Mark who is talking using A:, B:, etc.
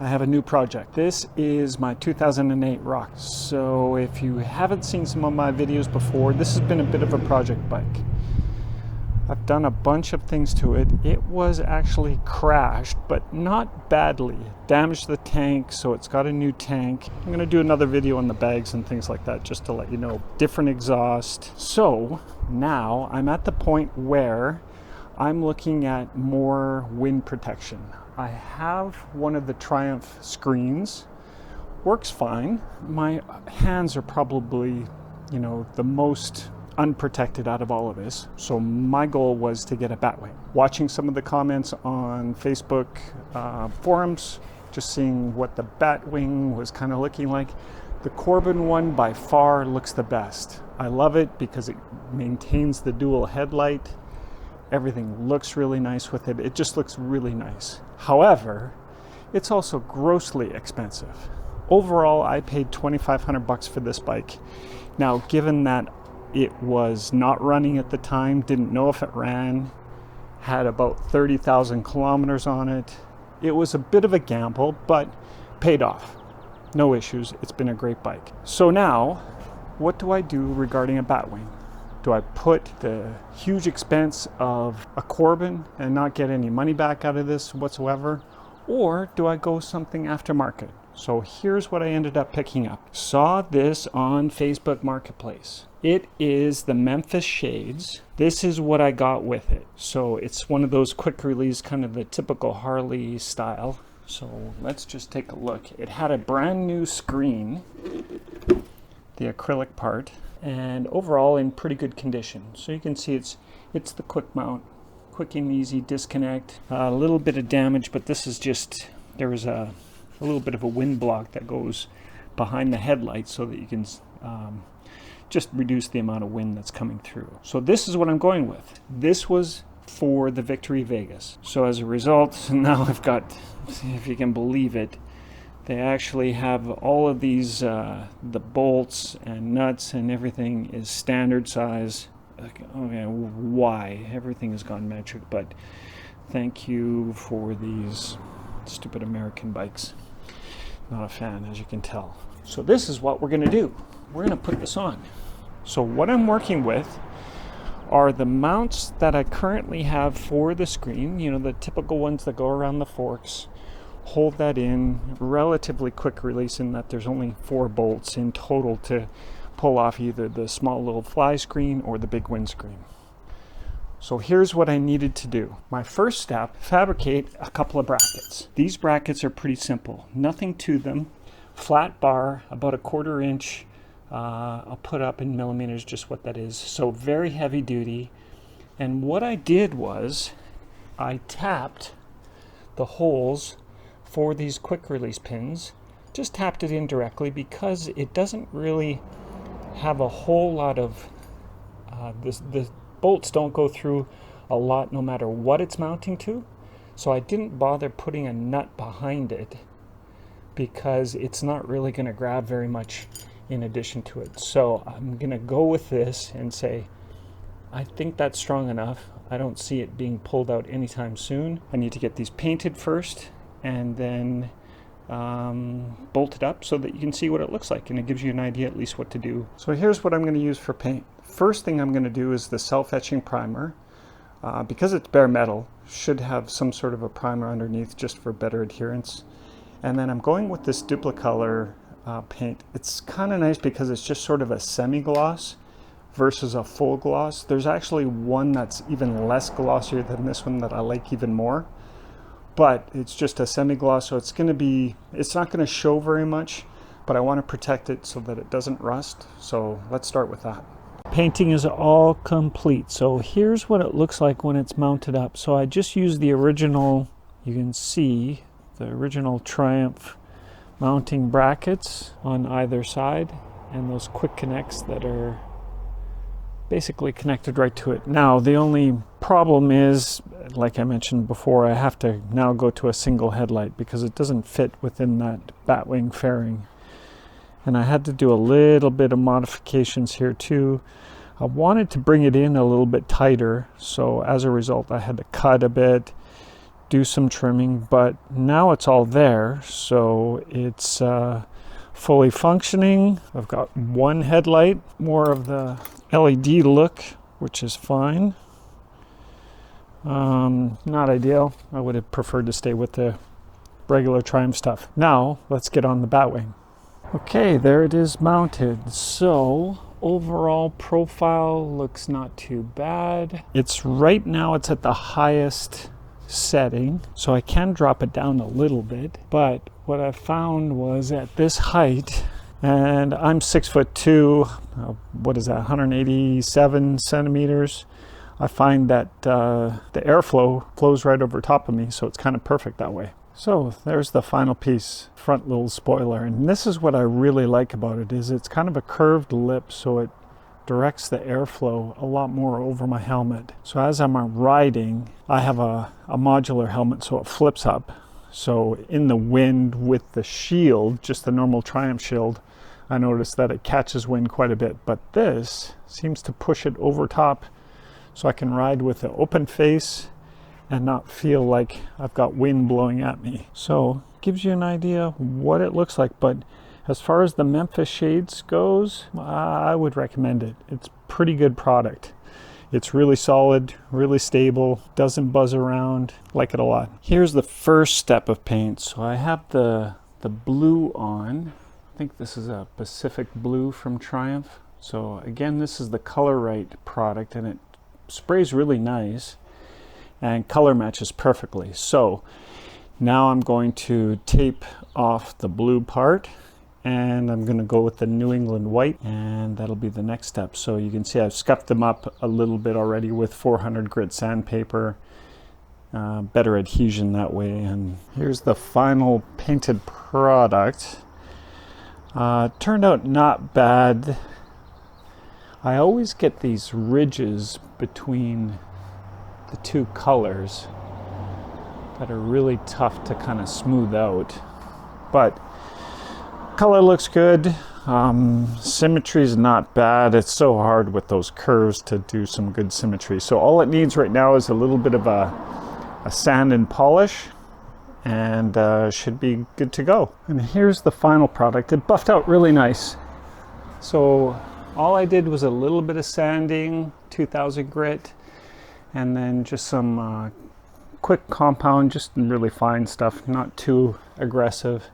A: I have a new project. This is my 2008 Rock. So if you haven't seen some of my videos before, this has been a bit of a project bike. I've done a bunch of things to it. It was actually crashed, but not badly. Damaged the tank, so it's got a new tank. I'm going to do another video on the bags and things like that just to let you know. Different exhaust. So now I'm at the point where I'm looking at more wind protection. I have one of the Triumph screens. Works fine. My hands are probably, the most unprotected out of all of this. So my goal was to get a Batwing. Watching some of the comments on Facebook forums, just seeing what the Batwing was kind of looking like. The Corbin one by far looks the best. I love it because it maintains the dual headlight. Everything looks really nice with it. It just looks really nice. However, it's also grossly expensive. Overall, I paid $2,500 for this bike. Now, given that it was not running at the time, didn't know if it ran, had about 30,000 kilometers on it. It was a bit of a gamble, but paid off. No issues. It's been a great bike. So now, what do I do regarding a Batwing? Do I put the huge expense of a Corbin and not get any money back out of this whatsoever? Or do I go something aftermarket? So here's what I ended up picking up. Saw this on Facebook Marketplace. It is the Memphis shades. This is what I got with it. So it's one of those quick release, kind of the typical Harley style. So let's just take a look. It had a brand new screen, the acrylic part, and overall in pretty good condition. So you can see it's the quick mount, quick and easy disconnect. A little bit of damage, but this is just, there was a little bit of a wind block that goes behind the headlight so that you can just reduce the amount of wind that's coming through. So this is what I'm going with. This was for the Victory Vegas. So as a result, now I've got, if you can believe it, they actually have all of these, the bolts and nuts and everything is standard size. Okay, why? Everything has gone metric, but thank you for these stupid American bikes. Not a fan, as you can tell. So this is what we're going to do. We're going to put this on. So what I'm working with are the mounts that I currently have for the screen, the typical ones that go around the forks. Hold that in, relatively quick release in that there's only 4 bolts in total to pull off either the small little fly screen or the big windscreen. So here's what I needed to do. My first step, fabricate a couple of brackets. These brackets are pretty simple, nothing to them. Flat bar, about 1/4 inch. I'll put up in millimeters just what that is. So very heavy duty. And what I did was I tapped the holes for these quick release pins. Just tapped it in directly because it doesn't really have a whole lot of, the bolts don't go through a lot no matter what it's mounting to. So I didn't bother putting a nut behind it because it's not really going to grab very much in addition to it. So I'm going to go with this and say, I think that's strong enough. I don't see it being pulled out anytime soon. I need to get these painted first and then bolted up so that you can see what it looks like and it gives you an idea at least what to do. So here's what I'm going to use for paint. First thing I'm going to do is the self-etching primer. Because it's bare metal, should have some sort of a primer underneath just for better adherence. And then I'm going with this Duplicolor paint. It's kind of nice because it's just sort of a semi-gloss versus a full gloss. There's actually one that's even less glossier than this one that I like even more. But it's just a semi-gloss, so it's not going to show very much, but I want to protect it so that it doesn't rust. So let's start with that. Painting is all complete. So here's what it looks like when it's mounted up. So I just used the original, you can see the original Triumph mounting brackets on either side and those quick connects that are basically connected right to it. Now the only problem is, like I mentioned before, I have to now go to a single headlight because it doesn't fit within that Batwing fairing. And I had to do a little bit of modifications here too. I wanted to bring it in a little bit tighter, so as a result I had to cut a bit, do some trimming, but now it's all there, so it's fully functioning. I've got one headlight, more of the LED look, which is fine. Not ideal. I would have preferred to stay with the regular Triumph stuff. Now let's get on the Batwing. Okay, there it is mounted. So overall profile looks not too bad. It's right now it's at the highest setting, so I can drop it down a little bit, but what I found was at this height, and I'm 6'2", what is that, 187 centimeters, I find that the airflow flows right over top of me, so it's kind of perfect that way. So there's the final piece, front little spoiler, and this is what I really like about it, is it's kind of a curved lip, so it directs the airflow a lot more over my helmet. So as I'm riding, I have a modular helmet, so it flips up. So in the wind with the shield, just the normal Triumph shield, I noticed that it catches wind quite a bit, but this seems to push it over top, so I can ride with an open face and not feel like I've got wind blowing at me. So gives you an idea what it looks like, but as far as the Memphis shades goes, I would recommend it. It's pretty good product. It's really solid, really stable, doesn't buzz around, like it a lot. Here's the first step of paint. So I have the blue on. I think this is a Pacific Blue from Triumph. So again, this is the Color Right product, and it sprays really nice and color matches perfectly. So now I'm going to tape off the blue part, and I'm going to go with the New England white, and that'll be the next step. So you can see I've scuffed them up a little bit already with 400 grit sandpaper, better adhesion that way. And here's the final painted product. Turned out not bad. I always get these ridges between the two colors that are really tough to kind of smooth out, but color looks good. Symmetry is not bad. It's so hard with those curves to do some good symmetry. So all it needs right now is a little bit of a sand and polish, and should be good to go. And here's the final product. It buffed out really nice. So all I did was a little bit of sanding, 2000 grit, and then just some quick compound, just really fine stuff, not too aggressive.